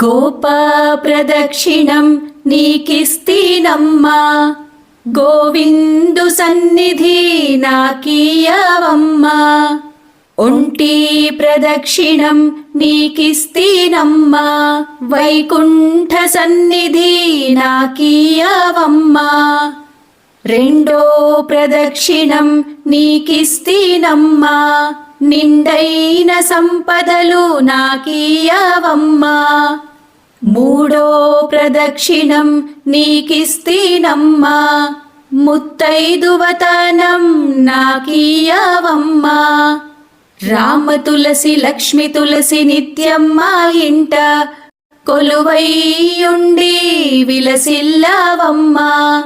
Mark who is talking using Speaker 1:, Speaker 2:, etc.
Speaker 1: గోపా ప్రదక్షిణం నీకిస్తీనమ్మా, గోవిందు సన్నిధి నాకీయవమ్మా. ఒంటి ప్రదక్షిణం నీకిస్తీనమ్మా, వైకుంఠ సన్నిధి నాకీయవమ్మా. రెండో ప్రదక్షిణం నీకిస్తీనమ్మా, నిండైన సంపదలు నాకీయవమ్మా. మూడో ప్రదక్షిణం నీకిస్తీనమ్మా, ముత్తైదువతనం నాకీయవమ్మా. రామ తులసి లక్ష్మి తులసి నిత్యం మా ఇంట కొలువైయుండి విలసిల్లవమ్మా.